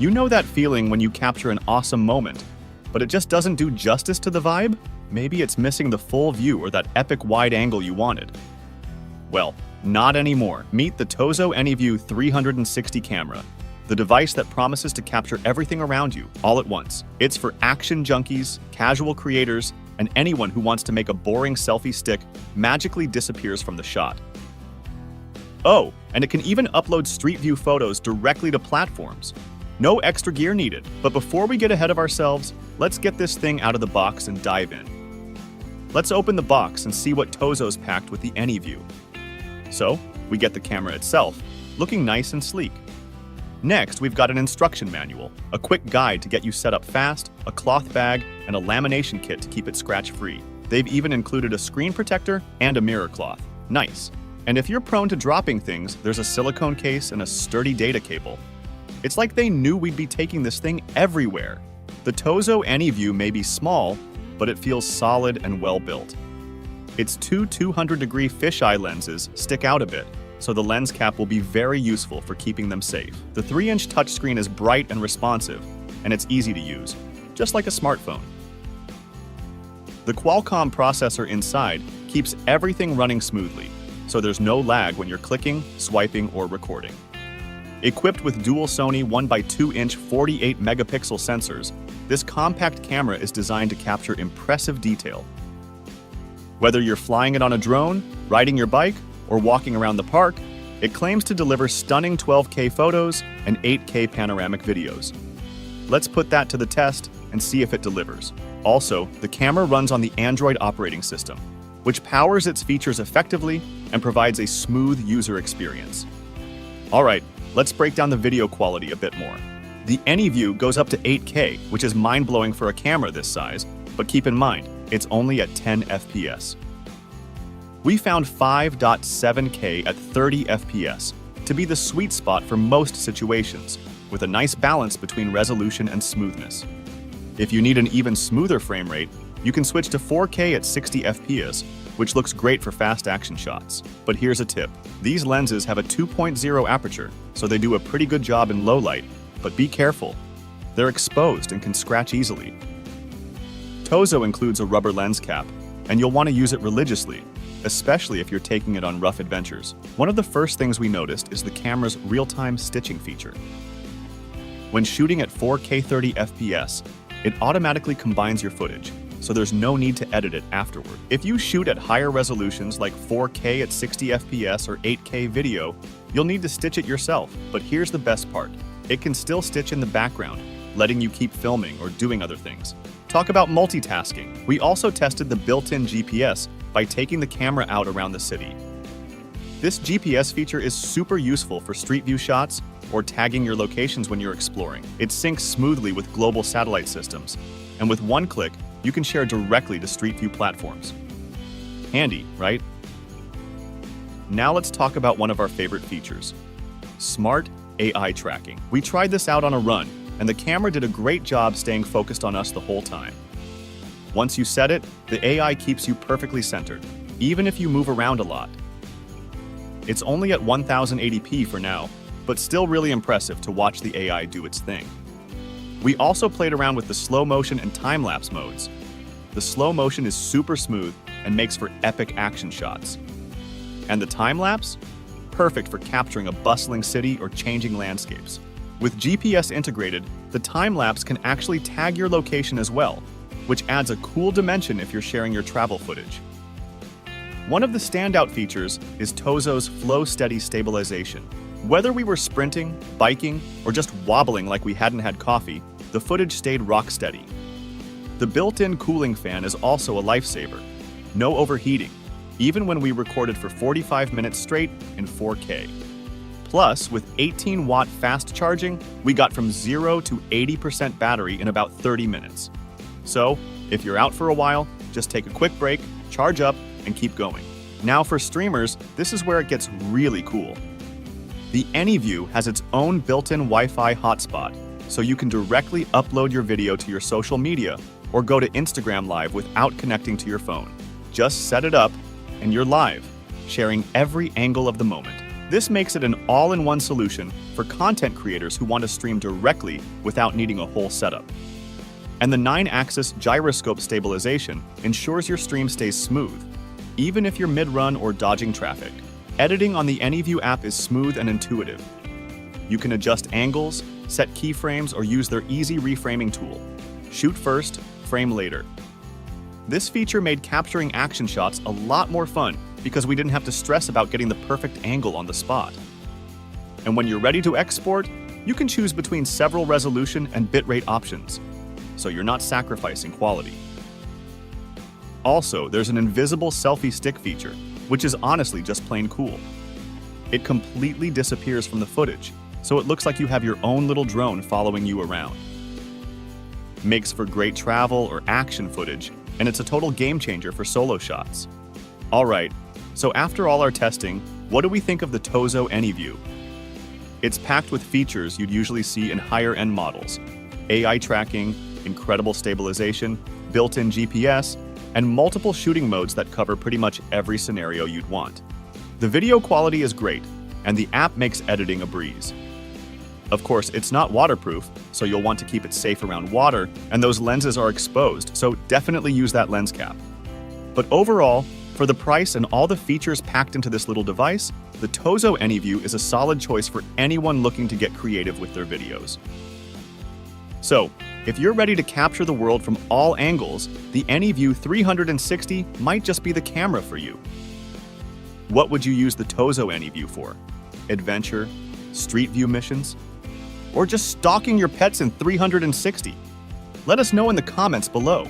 You know that feeling when you capture an awesome moment, but it just doesn't do justice to the vibe? Maybe it's missing the full view or that epic wide angle you wanted. Well, not anymore. Meet the Tozo AnyVue 360 camera, the device that promises to capture everything around you all at once. It's for action junkies, casual creators, and anyone who wants to make a boring selfie stick magically disappears from the shot. Oh, and it can even upload Street View photos directly to platforms. No extra gear needed. But before we get ahead of ourselves, let's get this thing out of the box and dive in. Let's open the box and see what Tozo's packed with the AnyVue. So, we get the camera itself, looking nice and sleek. Next, we've got an instruction manual, a quick guide to get you set up fast, a cloth bag, and a lamination kit to keep it scratch-free. They've even included a screen protector and a mirror cloth. Nice. And if you're prone to dropping things, there's a silicone case and a sturdy data cable. It's like they knew we'd be taking this thing everywhere. The Tozo AnyVue may be small, but it feels solid and well-built. Its two 200-degree fisheye lenses stick out a bit, so the lens cap will be very useful for keeping them safe. The 3-inch touchscreen is bright and responsive, and it's easy to use, just like a smartphone. The Qualcomm processor inside keeps everything running smoothly, so there's no lag when you're clicking, swiping, or recording. Equipped with dual Sony 1x2-inch 48-megapixel sensors, this compact camera is designed to capture impressive detail. Whether you're flying it on a drone, riding your bike, or walking around the park, it claims to deliver stunning 12K photos and 8K panoramic videos. Let's put that to the test and see if it delivers. Also, the camera runs on the Android operating system, which powers its features effectively and provides a smooth user experience. All right, let's break down the video quality a bit more. The AnyVue goes up to 8K, which is mind-blowing for a camera this size, but keep in mind, it's only at 10 FPS. We found 5.7K at 30 FPS to be the sweet spot for most situations, with a nice balance between resolution and smoothness. If you need an even smoother frame rate, you can switch to 4K at 60 FPS, which looks great for fast action shots. But here's a tip. These lenses have a 2.0 aperture, so they do a pretty good job in low light, but be careful. They're exposed and can scratch easily. Tozo includes a rubber lens cap, and you'll want to use it religiously, especially if you're taking it on rough adventures. One of the first things we noticed is the camera's real-time stitching feature. When shooting at 4K 30 FPS, it automatically combines your footage, so there's no need to edit it afterward. If you shoot at higher resolutions like 4K at 60 FPS or 8K video, you'll need to stitch it yourself. But here's the best part. It can still stitch in the background, letting you keep filming or doing other things. Talk about multitasking. We also tested the built-in GPS by taking the camera out around the city. This GPS feature is super useful for Street View shots or tagging your locations when you're exploring. It syncs smoothly with global satellite systems, and with one click, you can share directly to Street View platforms. Handy, right? Now let's talk about one of our favorite features, smart AI tracking. We tried this out on a run, and the camera did a great job staying focused on us the whole time. Once you set it, the AI keeps you perfectly centered, even if you move around a lot. It's only at 1080p for now, but still really impressive to watch the AI do its thing. We also played around with the slow motion and time-lapse modes. The slow motion is super smooth and makes for epic action shots. And the time-lapse? Perfect for capturing a bustling city or changing landscapes. With GPS integrated, the time-lapse can actually tag your location as well, which adds a cool dimension if you're sharing your travel footage. One of the standout features is Tozo's flow steady stabilization. Whether we were sprinting, biking, or just wobbling like we hadn't had coffee, the footage stayed rock steady. The built-in cooling fan is also a lifesaver. No overheating, even when we recorded for 45 minutes straight in 4K. Plus, with 18-watt fast charging, we got from 0 to 80% battery in about 30 minutes. So, if you're out for a while, just take a quick break, charge up, and keep going. Now for streamers, this is where it gets really cool. The AnyVue has its own built-in Wi-Fi hotspot, so you can directly upload your video to your social media or go to Instagram Live without connecting to your phone. Just set it up, and you're live, sharing every angle of the moment. This makes it an all-in-one solution for content creators who want to stream directly without needing a whole setup. And the 9-axis gyroscope stabilization ensures your stream stays smooth, even if you're mid-run or dodging traffic. Editing on the AnyVue app is smooth and intuitive. You can adjust angles, set keyframes, or use their easy reframing tool. Shoot first, frame later. This feature made capturing action shots a lot more fun because we didn't have to stress about getting the perfect angle on the spot. And when you're ready to export, you can choose between several resolution and bitrate options, so you're not sacrificing quality. Also, there's an invisible selfie stick feature, which is honestly just plain cool. It completely disappears from the footage, so it looks like you have your own little drone following you around. Makes for great travel or action footage, and it's a total game changer for solo shots. Alright, so after all our testing, what do we think of the Tozo AnyVue? It's packed with features you'd usually see in higher-end models: AI tracking, incredible stabilization, built-in GPS, and multiple shooting modes that cover pretty much every scenario you'd want. The video quality is great, and the app makes editing a breeze. Of course, it's not waterproof, so you'll want to keep it safe around water, and those lenses are exposed, so definitely use that lens cap. But overall, for the price and all the features packed into this little device, the Tozo AnyVue is a solid choice for anyone looking to get creative with their videos. So, if you're ready to capture the world from all angles, the AnyVue 360 might just be the camera for you. What would you use the Tozo AnyVue for? Adventure? Street view missions? Or just stalking your pets in 360? Let us know in the comments below.